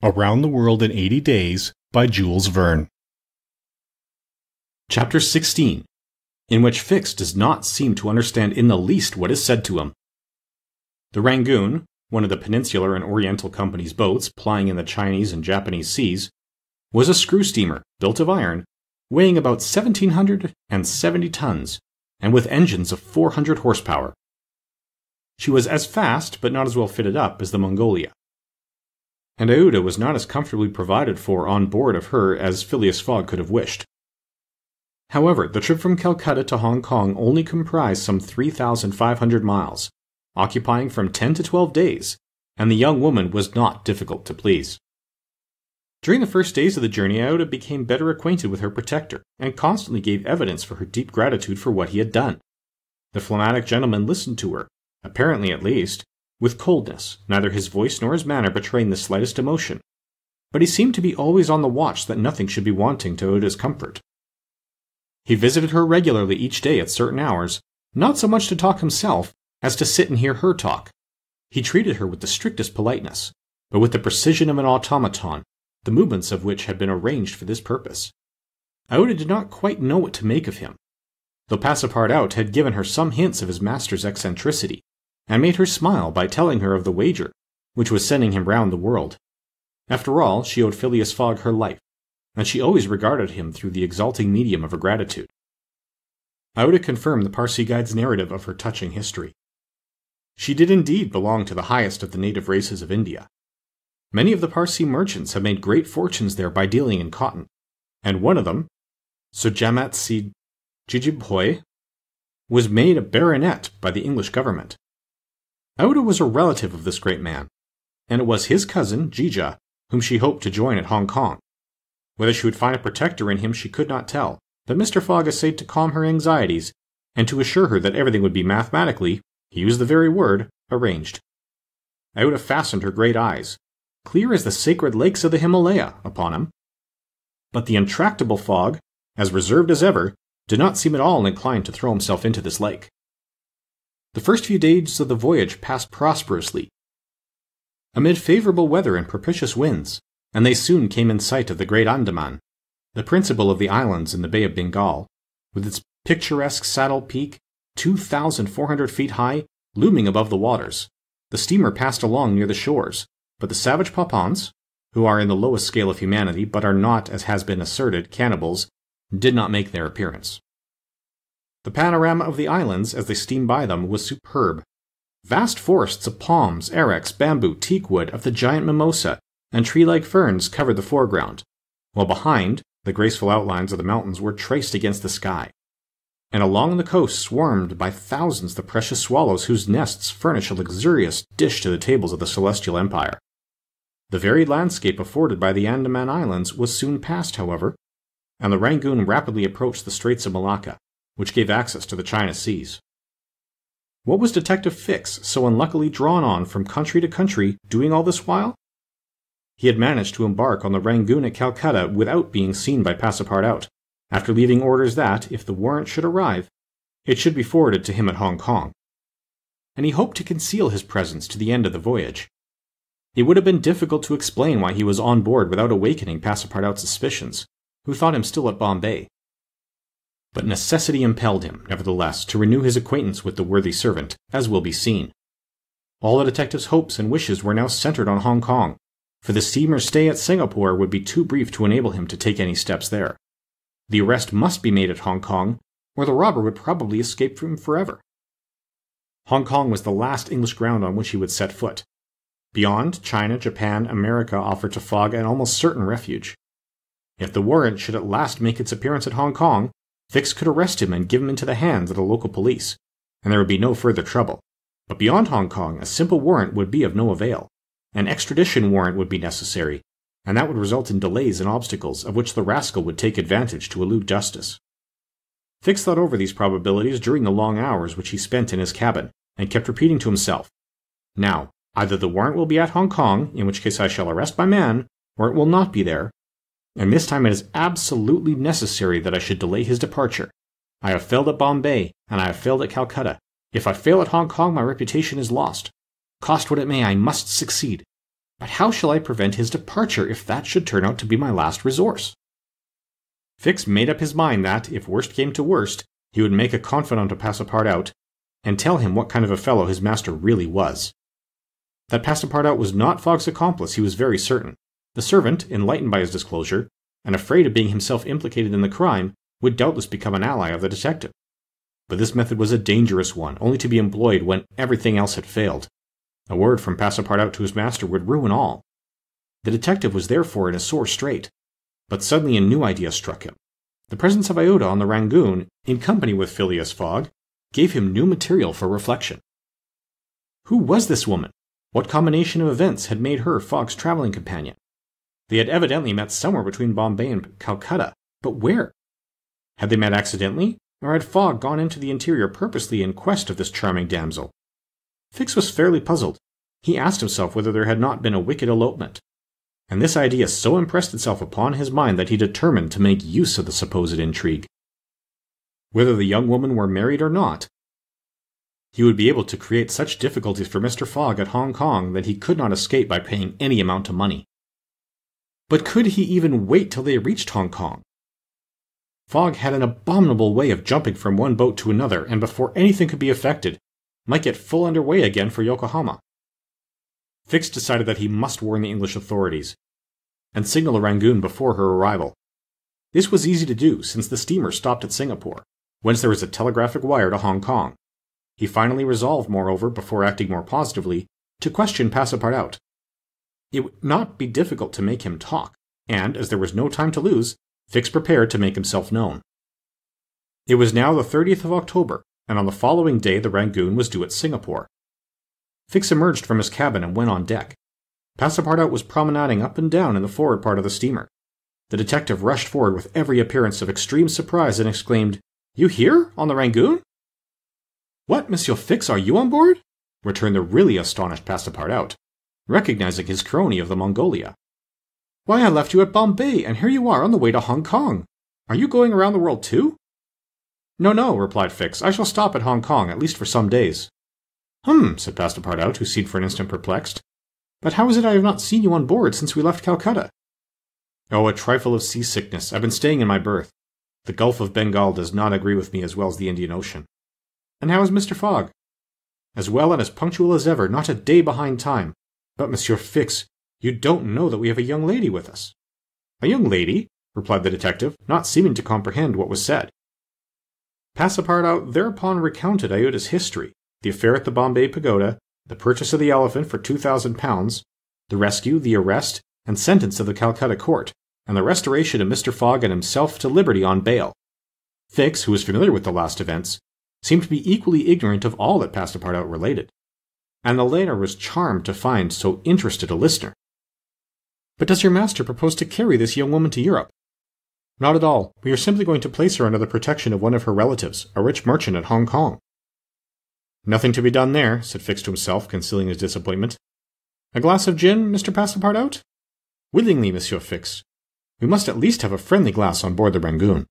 Around the World in 80 Days by Jules Verne. Chapter 16, in which Fix does not seem to understand in the least what is said to him. The Rangoon, one of the Peninsular and Oriental Company's boats plying in the Chinese and Japanese seas, was a screw steamer built of iron, weighing about 1,770 tons, and with engines of 400 horsepower. She was as fast, but not as well fitted up, as the Mongolia. And Aouda was not as comfortably provided for on board of her as Phileas Fogg could have wished. However, the trip from Calcutta to Hong Kong only comprised some 3,500 miles, occupying from 10 to 12 days, and the young woman was not difficult to please. During the first days of the journey, Aouda became better acquainted with her protector, and constantly gave evidence for her deep gratitude for what he had done. The phlegmatic gentleman listened to her, apparently at least, with coldness, neither his voice nor his manner betraying the slightest emotion, but he seemed to be always on the watch that nothing should be wanting to Aouda's comfort. He visited her regularly each day at certain hours, not so much to talk himself as to sit and hear her talk. He treated her with the strictest politeness, but with the precision of an automaton, the movements of which had been arranged for this purpose. Aouda did not quite know what to make of him, though Passepartout had given her some hints of his master's eccentricity, and made her smile by telling her of the wager, which was sending him round the world. After all, she owed Phileas Fogg her life, and she always regarded him through the exalting medium of her gratitude. Aouda confirmed the Parsi guide's narrative of her touching history. She did indeed belong to the highest of the native races of India. Many of the Parsi merchants have made great fortunes there by dealing in cotton, and one of them, Sir Jamat Si Jijibhoy, was made a baronet by the English government. Aouda was a relative of this great man, and it was his cousin, Jija, whom she hoped to join at Hong Kong. Whether she would find a protector in him she could not tell, but Mr. Fogg essayed to calm her anxieties, and to assure her that everything would be mathematically, he used the very word, arranged. Aouda fastened her great eyes, clear as the sacred lakes of the Himalaya, upon him. But the intractable Fogg, as reserved as ever, did not seem at all inclined to throw himself into this lake. The first few days of the voyage passed prosperously, amid favorable weather and propitious winds, and they soon came in sight of the great Andaman, the principal of the islands in the Bay of Bengal, with its picturesque saddle peak, 2,400 feet high, looming above the waters. The steamer passed along near the shores, but the savage Papuans, who are in the lowest scale of humanity but are not, as has been asserted, cannibals, did not make their appearance. The panorama of the islands as they steamed by them was superb. Vast forests of palms, arex, bamboo, teakwood, of the giant mimosa, and tree-like ferns covered the foreground, while behind, the graceful outlines of the mountains were traced against the sky. And along the coast swarmed by thousands the precious swallows whose nests furnish a luxurious dish to the tables of the celestial empire. The varied landscape afforded by the Andaman Islands was soon passed, however, and the Rangoon rapidly approached the Straits of Malacca, which gave access to the China seas. What was Detective Fix so unluckily drawn on from country to country doing all this while? He had managed to embark on the Rangoon at Calcutta without being seen by Passepartout, after leaving orders that, if the warrant should arrive, it should be forwarded to him at Hong Kong. And he hoped to conceal his presence to the end of the voyage. It would have been difficult to explain why he was on board without awakening Passepartout's suspicions, who thought him still at Bombay. But necessity impelled him, nevertheless, to renew his acquaintance with the worthy servant, as will be seen. All the detective's hopes and wishes were now centered on Hong Kong, for the steamer's stay at Singapore would be too brief to enable him to take any steps there. The arrest must be made at Hong Kong, or the robber would probably escape from him forever. Hong Kong was the last English ground on which he would set foot. Beyond, China, Japan, America offered to Fogg an almost certain refuge. If the warrant should at last make its appearance at Hong Kong, Fix could arrest him and give him into the hands of the local police, and there would be no further trouble. But beyond Hong Kong, a simple warrant would be of no avail. An extradition warrant would be necessary, and that would result in delays and obstacles of which the rascal would take advantage to elude justice. Fix thought over these probabilities during the long hours which he spent in his cabin, and kept repeating to himself, "Now, either the warrant will be at Hong Kong, in which case I shall arrest my man, or it will not be there, and this time it is absolutely necessary that I should delay his departure. I have failed at Bombay, and I have failed at Calcutta. If I fail at Hong Kong, my reputation is lost. Cost what it may, I must succeed. But how shall I prevent his departure if that should turn out to be my last resource? Fix made up his mind that, if worst came to worst, he would make a confidant of Passepartout and tell him what kind of a fellow his master really was. That Passepartout was not Fogg's accomplice he was very certain. The servant, enlightened by his disclosure, and afraid of being himself implicated in the crime, would doubtless become an ally of the detective. But this method was a dangerous one, only to be employed when everything else had failed. A word from Passepartout to his master would ruin all. The detective was therefore in a sore strait. But suddenly a new idea struck him. The presence of Aouda on the Rangoon, in company with Phileas Fogg, gave him new material for reflection. Who was this woman? What combination of events had made her Fogg's traveling companion? They had evidently met somewhere between Bombay and Calcutta, but where? Had they met accidentally, or had Fogg gone into the interior purposely in quest of this charming damsel? Fix was fairly puzzled. He asked himself whether there had not been a wicked elopement. And this idea so impressed itself upon his mind that he determined to make use of the supposed intrigue. Whether the young woman were married or not, he would be able to create such difficulties for Mr. Fogg at Hong Kong that he could not escape by paying any amount of money. But could he even wait till they reached Hong Kong? Fogg had an abominable way of jumping from one boat to another, and before anything could be effected, might get full under way again for Yokohama. Fix decided that he must warn the English authorities, and signal the Rangoon before her arrival. This was easy to do, since the steamer stopped at Singapore, whence there was a telegraphic wire to Hong Kong. He finally resolved, moreover, before acting more positively, to question Passepartout. It would not be difficult to make him talk, and, as there was no time to lose, Fix prepared to make himself known. It was now the 30th of October, and on the following day the Rangoon was due at Singapore. Fix emerged from his cabin and went on deck. Passepartout was promenading up and down in the forward part of the steamer. The detective rushed forward with every appearance of extreme surprise and exclaimed, "You here? On the Rangoon?" "What, Monsieur Fix, are you on board?" returned the really astonished Passepartout, recognizing his crony of the Mongolia. "Why, I left you at Bombay, and here you are on the way to Hong Kong. Are you going around the world too?" No, replied Fix. "I shall stop at Hong Kong, at least for some days." Said Passepartout, who seemed for an instant perplexed. "But how is it I have not seen you on board since we left Calcutta?" "Oh, a trifle of seasickness. I've been staying in my berth. The Gulf of Bengal does not agree with me as well as the Indian Ocean." "And how is Mr. Fogg?" "As well and as punctual as ever, not a day behind time. But, Monsieur Fix, you don't know that we have a young lady with us." "A young lady?" replied the detective, not seeming to comprehend what was said. Passepartout thereupon recounted Aouda's history, the affair at the Bombay Pagoda, the purchase of the elephant for £2,000, the rescue, the arrest, and sentence of the Calcutta court, and the restoration of Mr. Fogg and himself to liberty on bail. Fix, who was familiar with the last events, seemed to be equally ignorant of all that Passepartout related, and the latter was charmed to find so interested a listener. "But does your master propose to carry this young woman to Europe?" "Not at all. We are simply going to place her under the protection of one of her relatives, a rich merchant at Hong Kong." "Nothing to be done there," said Fix to himself, concealing his disappointment. "A glass of gin, Mr. Passepartout?" "Willingly, Monsieur Fix. We must at least have a friendly glass on board the Rangoon."